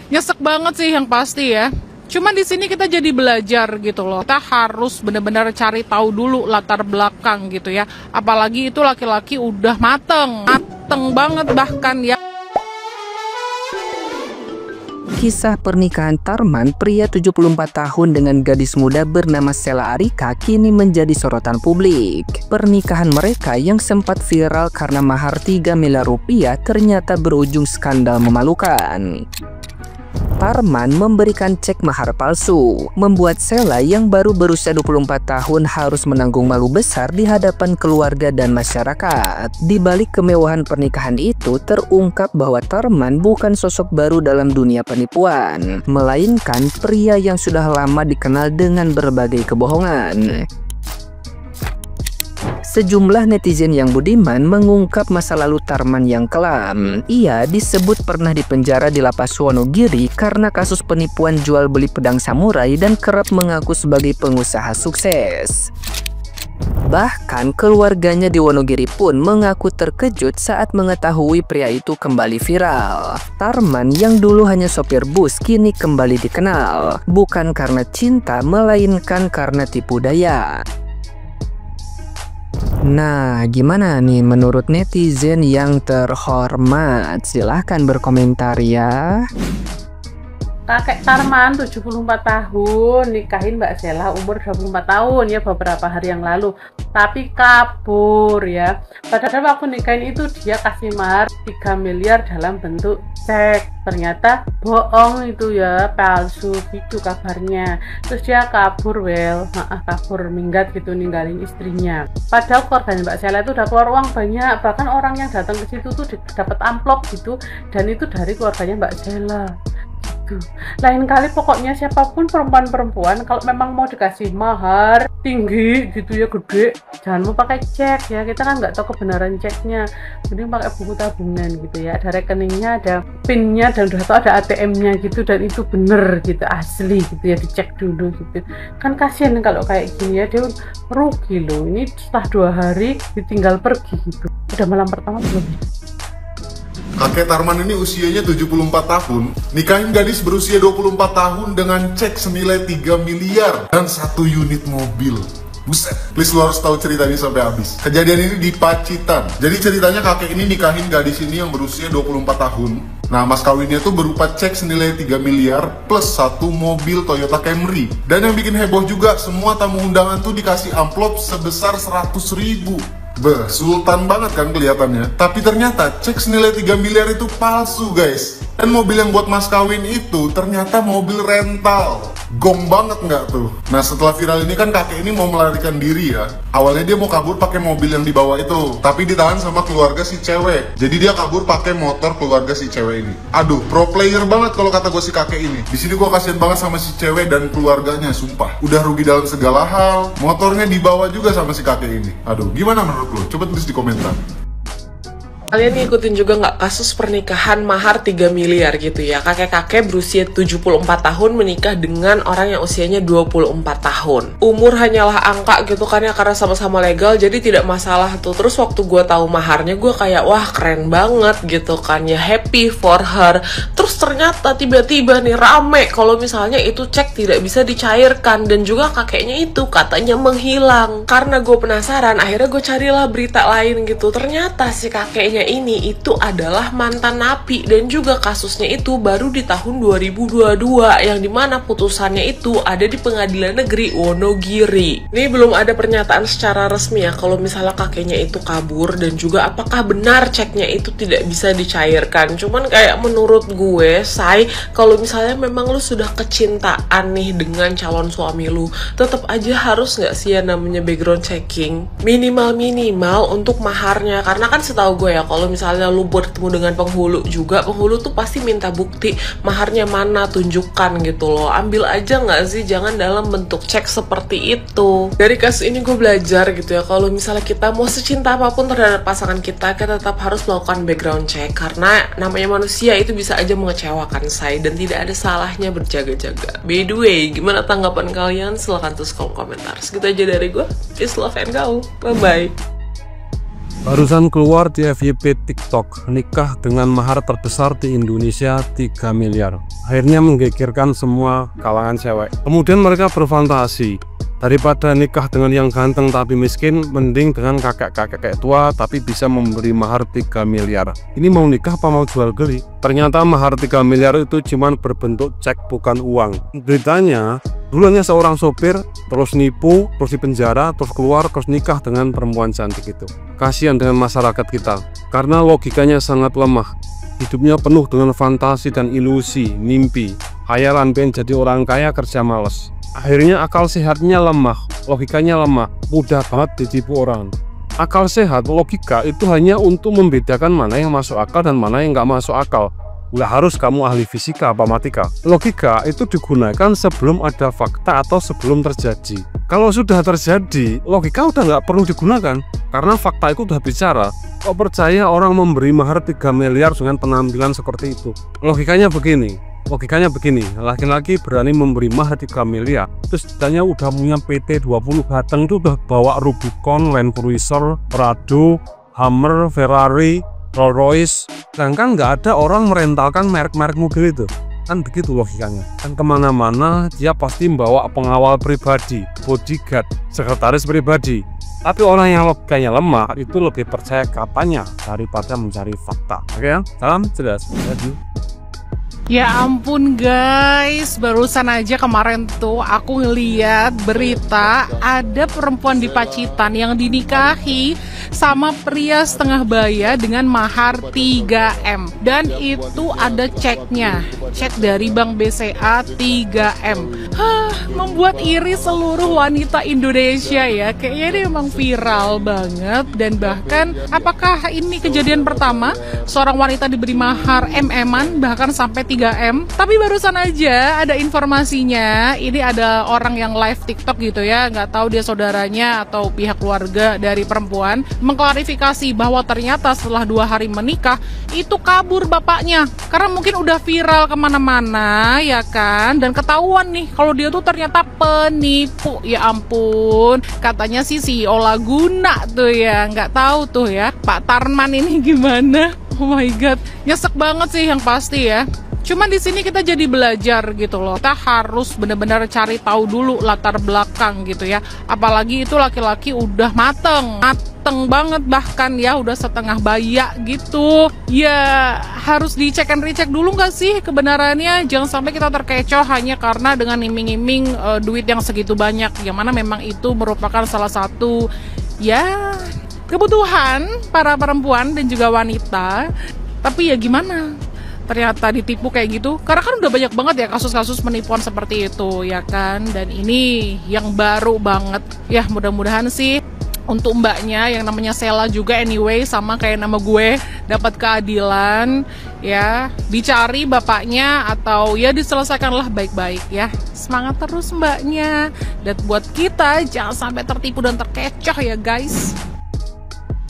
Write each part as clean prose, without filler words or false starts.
Nyesek banget sih yang pasti ya. Cuma di sini kita jadi belajar gitu loh. Kita harus benar-benar cari tahu dulu latar belakang gitu ya. Apalagi itu laki-laki udah mateng banget bahkan ya. Kisah pernikahan Tarman, pria 74 tahun dengan gadis muda bernama Sela Arika kini menjadi sorotan publik. Pernikahan mereka yang sempat viral karena mahar 3 miliar rupiah ternyata berujung skandal memalukan. Tarman memberikan cek mahar palsu, membuat Sela yang baru berusia 24 tahun harus menanggung malu besar di hadapan keluarga dan masyarakat. Di balik kemewahan pernikahan itu, terungkap bahwa Tarman bukan sosok baru dalam dunia penipuan, melainkan pria yang sudah lama dikenal dengan berbagai kebohongan. Sejumlah netizen yang budiman mengungkap masa lalu Tarman yang kelam. Ia disebut pernah dipenjara di lapas Wonogiri karena kasus penipuan jual beli pedang samurai dan kerap mengaku sebagai pengusaha sukses. Bahkan keluarganya di Wonogiri pun mengaku terkejut saat mengetahui pria itu kembali viral. Tarman yang dulu hanya sopir bus kini kembali dikenal, bukan karena cinta melainkan karena tipu daya. Nah, gimana nih menurut netizen yang terhormat? Silahkan berkomentar ya. Kakek Tarman 74 tahun nikahin Mbak Sela umur 24 tahun ya beberapa hari yang lalu, tapi kabur ya. Padahal waktu nikahin itu dia kasih mahar 3 miliar dalam bentuk cek. Ternyata bohong itu ya, palsu gitu kabarnya. Terus dia kabur kabur minggat gitu, ninggalin istrinya. Padahal keluarganya Mbak Sela itu udah keluar uang banyak, bahkan orang yang datang ke situ tuh dapat amplop gitu, dan itu dari keluarganya Mbak Sela. Lain kali pokoknya siapapun perempuan-perempuan kalau memang mau dikasih mahar tinggi gitu ya, gede, jangan mau pakai cek ya, kita kan nggak tahu kebenaran ceknya, mending pakai buku tabungan gitu ya, ada rekeningnya, ada pinnya, dan udah tahu ada ATM-nya gitu, dan itu bener gitu, asli gitu ya, dicek dulu gitu kan. Kasihan kalau kayak gini ya, dia rugi loh, ini setelah 2 hari ditinggal pergi gitu. Udah malam pertama belum? Kakek Tarman ini usianya 74 tahun, nikahin gadis berusia 24 tahun dengan cek senilai 3 miliar dan 1 unit mobil. Buset, please lu harus tahu ceritanya sampai habis. Kejadian ini di Pacitan. Jadi ceritanya kakek ini nikahin gadis ini yang berusia 24 tahun. Nah, mas kawinnya tuh berupa cek senilai 3 miliar plus 1 mobil Toyota Camry. Dan yang bikin heboh juga, semua tamu undangan tuh dikasih amplop sebesar 100 ribu. Beh, sultan banget kan kelihatannya. Tapi ternyata cek senilai 3 miliar itu palsu guys. Dan mobil yang buat mas kawin itu ternyata mobil rental. Gong banget nggak tuh? Nah, setelah viral ini kan kakek ini mau melarikan diri ya. Awalnya dia mau kabur pakai mobil yang dibawa itu, tapi ditahan sama keluarga si cewek. Jadi dia kabur pakai motor keluarga si cewek ini. Aduh, pro player banget kalau kata gue si kakek ini. Di sini gue kasihan banget sama si cewek dan keluarganya, sumpah. Udah rugi dalam segala hal, motornya dibawa juga sama si kakek ini. Aduh, gimana menurut lo? Coba tulis di komentar. Kalian ngikutin juga nggak kasus pernikahan mahar 3 miliar gitu ya? Kakek-kakek berusia 74 tahun menikah dengan orang yang usianya 24 tahun. Umur hanyalah angka gitu kan ya, karena sama-sama legal jadi tidak masalah tuh. Terus waktu gue tahu maharnya gue kayak wah keren banget gitu kan ya, happy for her. Terus ternyata tiba-tiba nih rame kalau misalnya itu cek tidak bisa dicairkan, dan juga kakeknya itu katanya menghilang. Karena gue penasaran, akhirnya gue carilah berita lain gitu. Ternyata si kakeknya ini itu adalah mantan napi, dan juga kasusnya itu baru di tahun 2022 yang dimana putusannya itu ada di Pengadilan Negeri Wonogiri. Ini belum ada pernyataan secara resmi ya kalau misalnya kakeknya itu kabur, dan juga apakah benar ceknya itu tidak bisa dicairkan. Cuman kayak menurut gue, say, kalau misalnya memang lu sudah kecintaan nih dengan calon suami lu, tetap aja harus nggak sih ya namanya background checking minimal untuk maharnya. Karena kan setahu gue ya, kalau misalnya lu bertemu dengan penghulu juga, penghulu tuh pasti minta bukti maharnya mana, tunjukkan gitu loh. Ambil aja nggak sih, jangan dalam bentuk cek seperti itu. Dari kasus ini gue belajar gitu ya, kalau misalnya kita mau secinta apapun terhadap pasangan kita tetap harus melakukan background check, karena namanya manusia itu bisa aja mengecewakan say, dan tidak ada salahnya berjaga-jaga. By the way, gimana tanggapan kalian? Silahkan tulis kolom komentar. Segitu aja dari gue. Peace, love, and go. Bye-bye. Barusan keluar di FYP TikTok, nikah dengan mahar terbesar di Indonesia 3 miliar. Akhirnya menggegerkan semua kalangan cewek. Kemudian mereka berfantasi, daripada nikah dengan yang ganteng tapi miskin, mending dengan kakek-kakek tua tapi bisa memberi mahar 3 miliar. Ini mau nikah apa mau jual beli? Ternyata mahar 3 miliar itu cuma berbentuk cek, bukan uang. Beritanya, dulunya seorang sopir, terus nipu, terus dipenjara, terus keluar, terus nikah dengan perempuan cantik itu. Kasihan dengan masyarakat kita, karena logikanya sangat lemah. Hidupnya penuh dengan fantasi dan ilusi, mimpi, khayalan pengen jadi orang kaya, kerja males. Akhirnya akal sehatnya lemah, logikanya lemah, mudah banget ditipu orang. Akal sehat, logika itu hanya untuk membedakan mana yang masuk akal dan mana yang nggak masuk akal. Nggak harus kamu ahli fisika apa matematika. Logika itu digunakan sebelum ada fakta atau sebelum terjadi. Kalau sudah terjadi, logika udah nggak perlu digunakan, karena fakta itu udah bicara. Kok percaya orang memberi mahar 3 miliar dengan penampilan seperti itu? Logikanya begini, laki-laki berani memberi mahar 3 miliar, terus ditanya udah punya PT 20 batang, itu udah bawa Rubicon, Land Cruiser, Prado, Hummer, Ferrari, Rolls Royce, sedangkan nggak ada orang merentalkan merek-merek mobil itu. Kan begitu logikanya. Kan kemana-mana dia pasti membawa pengawal pribadi, bodyguard, sekretaris pribadi. Tapi orang yang logikanya lemah itu lebih percaya katanya daripada mencari fakta. Oke ya? Salam jelas. Ya ampun guys, barusan aja kemarin tuh aku ngeliat berita ada perempuan di Pacitan yang dinikahi sama pria setengah baya dengan mahar 3M. Dan itu ada ceknya, cek dari Bank BCA 3M. Membuat iri seluruh wanita Indonesia ya. Kayaknya ini memang viral banget. Dan bahkan apakah ini kejadian pertama seorang wanita diberi mahar MM-an bahkan sampai 3M? Tapi barusan aja ada informasinya. Ini ada orang yang live TikTok gitu ya, nggak tahu dia saudaranya atau pihak keluarga dari perempuan, mengklarifikasi bahwa ternyata setelah 2 hari menikah itu kabur bapaknya karena mungkin udah viral kemana-mana ya kan, dan ketahuan nih kalau dia tuh ternyata penipu. Ya ampun, katanya sih CEO Laguna tuh ya, nggak tahu tuh ya Pak Tarman ini gimana. Oh my god, nyesek banget sih yang pasti ya. Cuman di sini kita jadi belajar gitu loh. Kita harus benar-benar cari tahu dulu latar belakang gitu ya. Apalagi itu laki-laki udah mateng banget bahkan ya, udah setengah baya gitu. Ya harus dicek and recheck dulu nggak sih kebenarannya. Jangan sampai kita terkecoh hanya karena dengan iming-iming duit yang segitu banyak. Yang mana memang itu merupakan salah satu ya kebutuhan para perempuan dan juga wanita. Tapi ya gimana? Ternyata ditipu kayak gitu, karena kan udah banyak banget ya kasus-kasus penipuan seperti itu ya kan. Dan ini yang baru banget ya, mudah-mudahan sih untuk mbaknya yang namanya Sela juga anyway sama kayak nama gue dapat keadilan ya, dicari bapaknya atau ya diselesaikanlah baik-baik ya. Semangat terus mbaknya, dan buat kita jangan sampai tertipu dan terkecoh ya guys.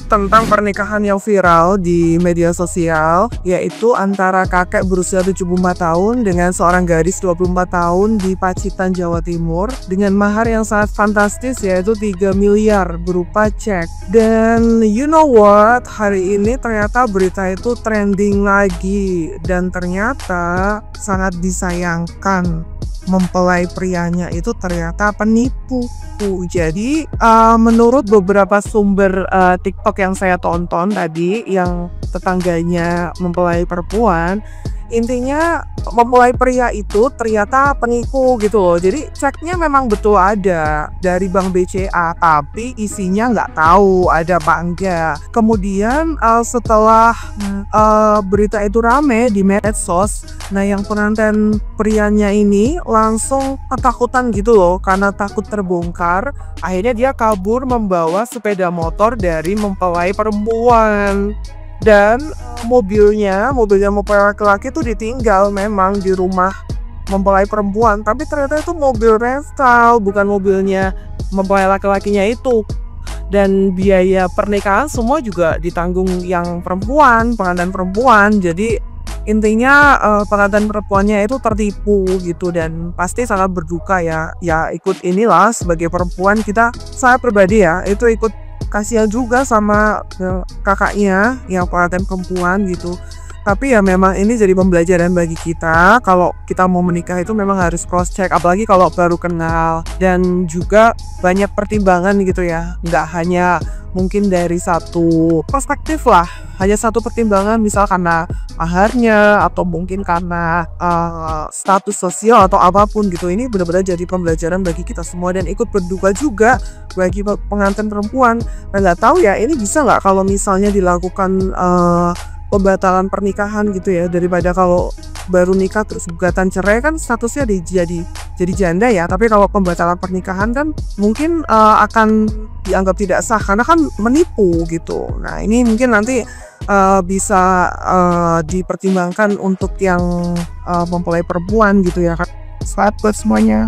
Tentang pernikahan yang viral di media sosial, yaitu antara kakek berusia 74 tahun dengan seorang gadis 24 tahun di Pacitan, Jawa Timur dengan mahar yang sangat fantastis yaitu 3 miliar berupa cek. Dan you know what, hari ini ternyata berita itu trending lagi dan ternyata sangat disayangkan. Mempelai prianya itu ternyata penipu. Jadi menurut beberapa sumber TikTok yang saya tonton tadi, yang tetangganya mempelai perempuan, intinya mempelai pria itu ternyata penipu gitu loh. Jadi ceknya memang betul ada dari Bank BCA, tapi isinya nggak tahu ada apa enggak. Kemudian setelah berita itu rame di medsos, nah yang pengantin prianya ini langsung ketakutan gitu loh karena takut terbongkar. Akhirnya dia kabur membawa sepeda motor dari mempelai perempuan. Dan mobilnya mempelai laki-laki itu ditinggal memang di rumah mempelai perempuan, tapi ternyata itu mobil rental, bukan mobilnya mempelai laki-lakinya itu. Dan biaya pernikahan semua juga ditanggung yang perempuan, pengantin perempuan. Jadi intinya pengantin perempuannya itu tertipu gitu, dan pasti sangat berduka ya. Ya ikut inilah sebagai perempuan kita, saya pribadi ya itu ikut kasihan juga sama kakaknya yang pengantin perempuan gitu. Tapi ya memang ini jadi pembelajaran bagi kita, kalau kita mau menikah itu memang harus cross check, apalagi kalau baru kenal, dan juga banyak pertimbangan gitu ya, nggak hanya mungkin dari satu perspektif lah, hanya satu pertimbangan misal karena maharnya atau mungkin karena status sosial atau apapun gitu. Ini benar-benar jadi pembelajaran bagi kita semua dan ikut berduka juga bagi pengantin perempuan. Dan nggak tahu ya ini bisa nggak kalau misalnya dilakukan pembatalan pernikahan gitu ya, daripada kalau baru nikah terus gugatan cerai kan statusnya jadi janda ya, tapi kalau pembatalan pernikahan kan mungkin akan dianggap tidak sah karena kan menipu gitu. Nah ini mungkin nanti bisa dipertimbangkan untuk yang mempelai perempuan gitu ya kan. Selamat buat semuanya.